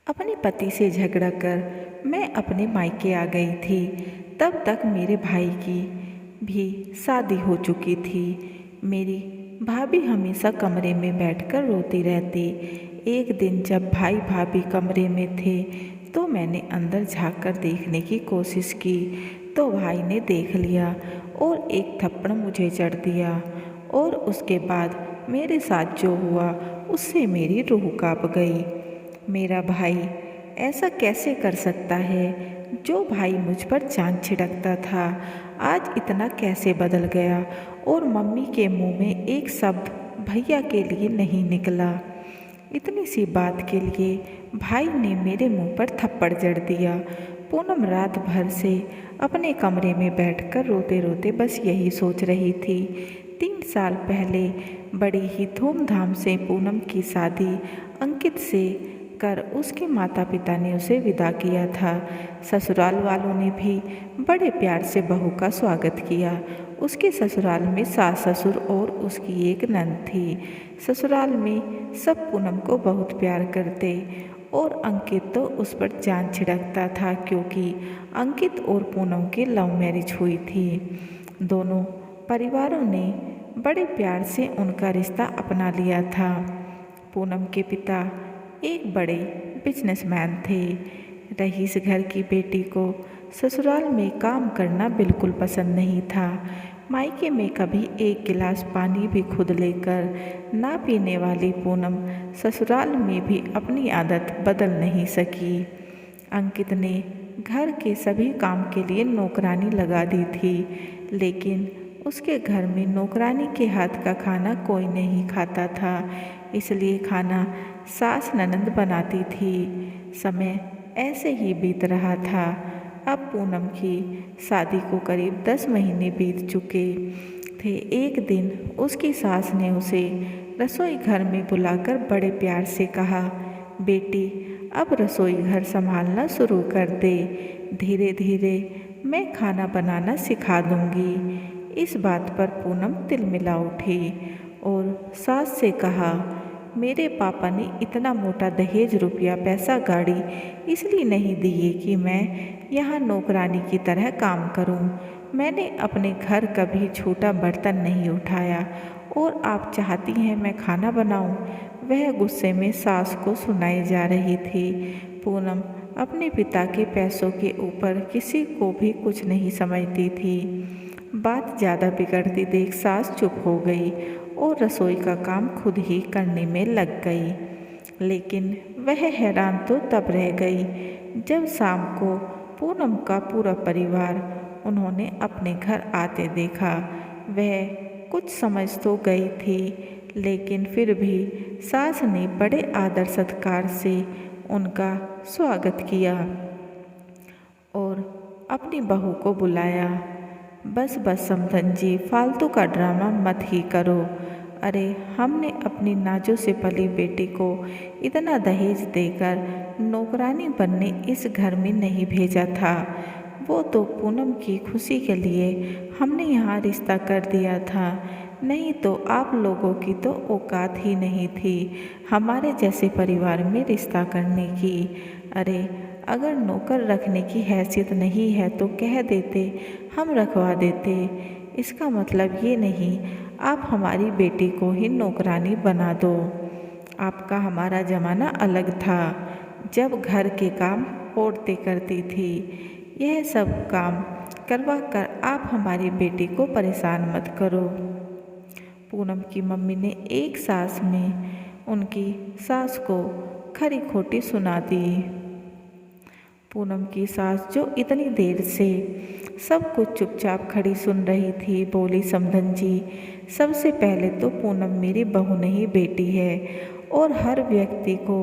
अपने पति से झगड़ा कर मैं अपने मायके आ गई थी। तब तक मेरे भाई की भी शादी हो चुकी थी। मेरी भाभी हमेशा कमरे में बैठकर रोती रहती। एक दिन जब भाई भाभी कमरे में थे तो मैंने अंदर झांक कर देखने की कोशिश की तो भाई ने देख लिया और एक थप्पड़ मुझे जड़ दिया। और उसके बाद मेरे साथ जो हुआ उससे मेरी रूह कांप गई। मेरा भाई ऐसा कैसे कर सकता है? जो भाई मुझ पर जान छिड़कता था आज इतना कैसे बदल गया? और मम्मी के मुंह में एक शब्द भैया के लिए नहीं निकला। इतनी सी बात के लिए भाई ने मेरे मुंह पर थप्पड़ जड़ दिया। पूनम रात भर से अपने कमरे में बैठकर रोते रोते बस यही सोच रही थी। 3 साल पहले बड़ी ही धूमधाम से पूनम की शादी अंकित से कर उसके माता पिता ने उसे विदा किया था। ससुराल वालों ने भी बड़े प्यार से बहू का स्वागत किया। उसके ससुराल में सास ससुर और उसकी एक नंद थी। ससुराल में सब पूनम को बहुत प्यार करते और अंकित तो उस पर जान छिड़कता था क्योंकि अंकित और पूनम की लव मैरिज हुई थी। दोनों परिवारों ने बड़े प्यार से उनका रिश्ता अपना लिया था। पूनम के पिता एक बड़े बिजनेसमैन थे। रईस घर की बेटी को ससुराल में काम करना बिल्कुल पसंद नहीं था। मायके में कभी एक गिलास पानी भी खुद लेकर ना पीने वाली पूनम ससुराल में भी अपनी आदत बदल नहीं सकी। अंकित ने घर के सभी काम के लिए नौकरानी लगा दी थी, लेकिन उसके घर में नौकरानी के हाथ का खाना कोई नहीं खाता था, इसलिए खाना सास ननंद बनाती थी। समय ऐसे ही बीत रहा था। अब पूनम की शादी को करीब 10 महीने बीत चुके थे। एक दिन उसकी सास ने उसे रसोई घर में बुलाकर बड़े प्यार से कहा, बेटी अब रसोई घर संभालना शुरू कर दे। धीरे धीरे मैं खाना बनाना सिखा दूंगी। इस बात पर पूनम तिलमिला उठी और सास से कहा, मेरे पापा ने इतना मोटा दहेज रुपया पैसा गाड़ी इसलिए नहीं दिए कि मैं यहाँ नौकरानी की तरह काम करूँ। मैंने अपने घर कभी छोटा बर्तन नहीं उठाया और आप चाहती हैं मैं खाना बनाऊँ? वह गुस्से में सास को सुनाई जा रही थी। पूनम अपने पिता के पैसों के ऊपर किसी को भी कुछ नहीं समझती थी। बात ज़्यादा बिगड़ती देख सास चुप हो गई और रसोई का काम खुद ही करने में लग गई। लेकिन वह हैरान तो तब रह गई जब शाम को पूनम का पूरा परिवार उन्होंने अपने घर आते देखा। वह कुछ समझ तो गई थी, लेकिन फिर भी सास ने बड़े आदर सत्कार से उनका स्वागत किया और अपनी बहू को बुलाया। बस बस समधन जी, फालतू का ड्रामा मत ही करो। अरे हमने अपनी नाजों से पली बेटी को इतना दहेज देकर नौकरानी बनने इस घर में नहीं भेजा था। वो तो पूनम की खुशी के लिए हमने यहाँ रिश्ता कर दिया था, नहीं तो आप लोगों की तो औकात ही नहीं थी हमारे जैसे परिवार में रिश्ता करने की। अरे अगर नौकर रखने की हैसियत नहीं है तो कह देते, हम रखवा देते। इसका मतलब ये नहीं आप हमारी बेटी को ही नौकरानी बना दो। आपका हमारा ज़माना अलग था जब घर के काम औरतें करती थी। यह सब काम करवा कर आप हमारी बेटी को परेशान मत करो। पूनम की मम्मी ने एक सांस में उनकी सास को खरी खोटी सुना दी। पूनम की सास जो इतनी देर से सब कुछ चुपचाप खड़ी सुन रही थी, बोली, समधन जी, सबसे पहले तो पूनम मेरी बहू नहीं बेटी है और हर व्यक्ति को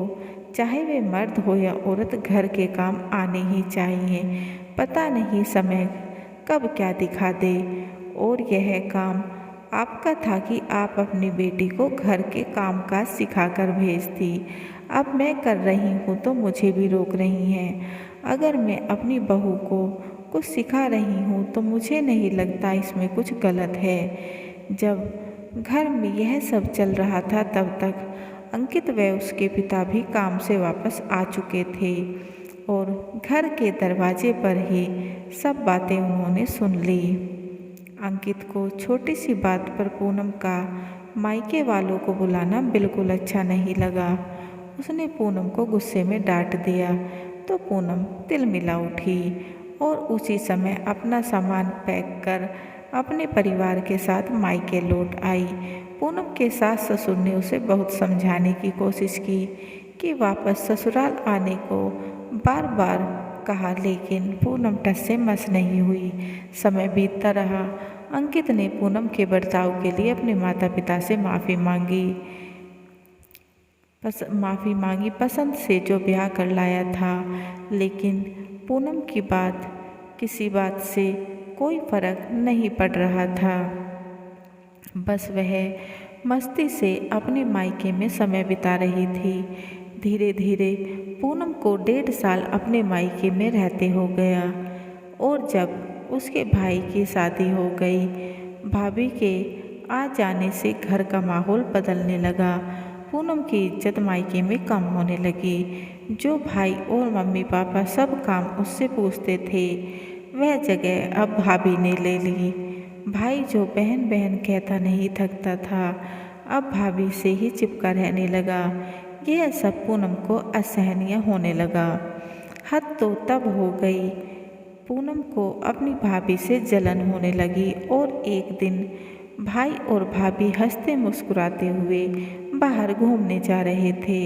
चाहे वे मर्द हो या औरत घर के काम आने ही चाहिए। पता नहीं समय कब क्या दिखा दे। और यह काम आपका था कि आप अपनी बेटी को घर के काम काज सिखाकर भेजती। अब मैं कर रही हूँ तो मुझे भी रोक रही हैं। अगर मैं अपनी बहू को कुछ सिखा रही हूँ तो मुझे नहीं लगता इसमें कुछ गलत है। जब घर में यह सब चल रहा था तब तक अंकित व उसके पिता भी काम से वापस आ चुके थे और घर के दरवाजे पर ही सब बातें उन्होंने सुन ली। अंकित को छोटी सी बात पर पूनम का मायके वालों को बुलाना बिल्कुल अच्छा नहीं लगा। उसने पूनम को गुस्से में डांट दिया तो पूनम तिलमिला उठी और उसी समय अपना सामान पैक कर अपने परिवार के साथ मायके लौट आई। पूनम के सास ससुर ने उसे बहुत समझाने की कोशिश की कि वापस ससुराल आने को बार बार कहा, लेकिन पूनम टस से मस नहीं हुई। समय बीतता रहा। अंकित ने पूनम के बर्ताव के लिए अपने माता पिता से माफ़ी मांगी पसंद से जो ब्याह कर लाया था, लेकिन पूनम की किसी बात से कोई फर्क नहीं पड़ रहा था। बस वह मस्ती से अपने मायके में समय बिता रही थी। धीरे धीरे पूनम को 1.5 साल अपने मायके में रहते हो गया और जब उसके भाई की शादी हो गई, भाभी के आ जाने से घर का माहौल बदलने लगा। पूनम की इज्जत मायके में कम होने लगी। जो भाई और मम्मी पापा सब काम उससे पूछते थे, वह जगह अब भाभी ने ले ली। भाई जो बहन बहन कहता नहीं थकता था, अब भाभी से ही चिपका रहने लगा। यह सब पूनम को असहनीय होने लगा। हद तो तब हो गई, पूनम को अपनी भाभी से जलन होने लगी और एक दिन भाई और भाभी हंसते मुस्कुराते हुए बाहर घूमने जा रहे थे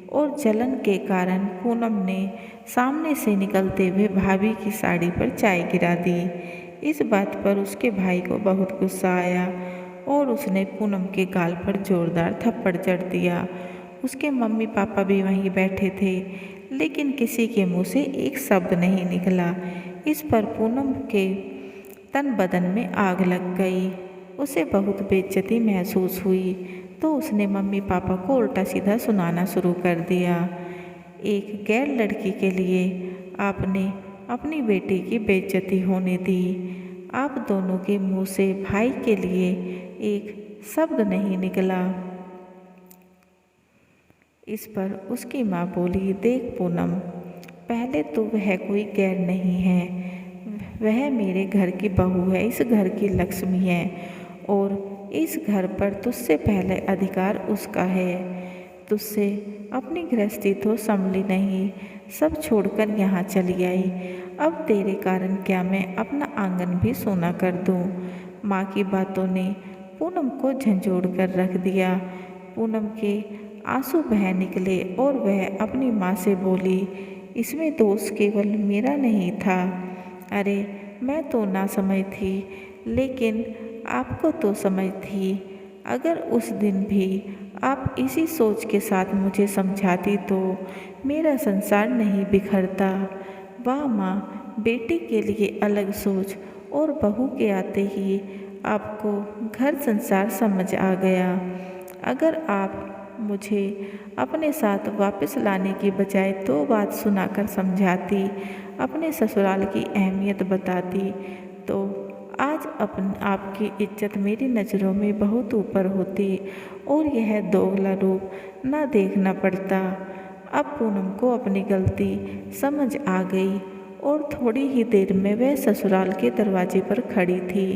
और जलन के कारण पूनम ने सामने से निकलते हुए भाभी की साड़ी पर चाय गिरा दी। इस बात पर उसके भाई को बहुत गुस्सा आया और उसने पूनम के गाल पर जोरदार थप्पड़ जड़ दिया। उसके मम्मी पापा भी वहीं बैठे थे, लेकिन किसी के मुंह से एक शब्द नहीं निकला। इस पर पूनम के तन बदन में आग लग गई। उसे बहुत बेइज्जती महसूस हुई तो उसने मम्मी पापा को उल्टा सीधा सुनाना शुरू कर दिया। एक गैर लड़की के लिए आपने अपनी बेटी की बेइज्जती होने दी। आप दोनों के मुंह से भाई के लिए एक शब्द नहीं निकला। इस पर उसकी माँ बोली, देख पूनम, पहले तो वह कोई गैर नहीं है, वह मेरे घर की बहू है, इस घर की लक्ष्मी है और इस घर पर तुझसे पहले अधिकार उसका है। तुझसे अपनी गृहस्थी तो संभली नहीं, सब छोड़कर यहाँ चली आई। अब तेरे कारण क्या मैं अपना आंगन भी सूना कर दूँ? माँ की बातों ने पूनम को झंझोड़ कर रख दिया। पूनम के आंसू बह निकले और वह अपनी माँ से बोली, इसमें दोष केवल मेरा नहीं था। अरे मैं तो ना समझ थी, लेकिन आपको तो समझ थी। अगर उस दिन भी आप इसी सोच के साथ मुझे समझाती तो मेरा संसार नहीं बिखरता। वाह माँ, बेटी के लिए अलग सोच और बहू के आते ही आपको घर संसार समझ आ गया। अगर आप मुझे अपने साथ वापस लाने की बजाय 2 बात सुनाकर समझाती, अपने ससुराल की अहमियत बताती, तो आज आपकी इज्जत मेरी नज़रों में बहुत ऊपर होती और यह दोगला रूप ना देखना पड़ता। अब पूनम को अपनी गलती समझ आ गई और थोड़ी ही देर में वह ससुराल के दरवाजे पर खड़ी थी।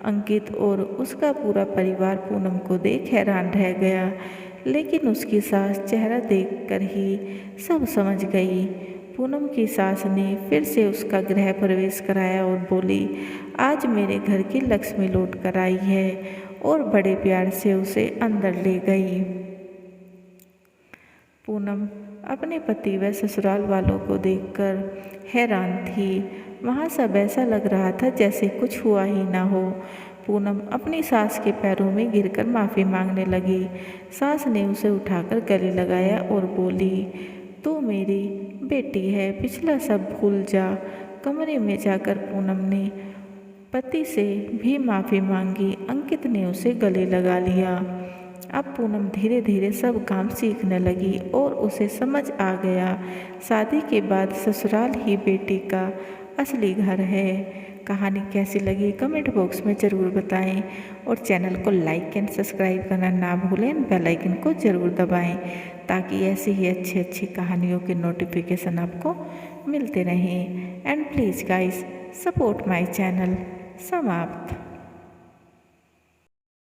अंकित और उसका पूरा परिवार पूनम को देख हैरान रह गया, लेकिन उसकी सास चेहरा देखकर ही सब समझ गई। पूनम की सास ने फिर से उसका गृह प्रवेश कराया और बोली, आज मेरे घर की लक्ष्मी लौट कर आई है, और बड़े प्यार से उसे अंदर ले गई। पूनम अपने पति व ससुराल वालों को देखकर हैरान थी। वहाँ सब ऐसा लग रहा था जैसे कुछ हुआ ही ना हो। पूनम अपनी सास के पैरों में गिरकर माफ़ी मांगने लगी। सास ने उसे उठाकर गले लगाया और बोली, तू मेरी बेटी है, पिछला सब भूल जा। कमरे में जाकर पूनम ने पति से भी माफ़ी मांगी। अंकित ने उसे गले लगा लिया। अब पूनम धीरे धीरे सब काम सीखने लगी और उसे समझ आ गया, शादी के बाद ससुराल ही बेटी का असली घर है। कहानी कैसी लगी कमेंट बॉक्स में ज़रूर बताएं और चैनल को लाइक एंड सब्सक्राइब करना ना भूलें, बेल आइकन को ज़रूर दबाएं ताकि ऐसी ही अच्छी अच्छी कहानियों के नोटिफिकेशन आपको मिलते रहें। And please guys support my channel. समाप्त।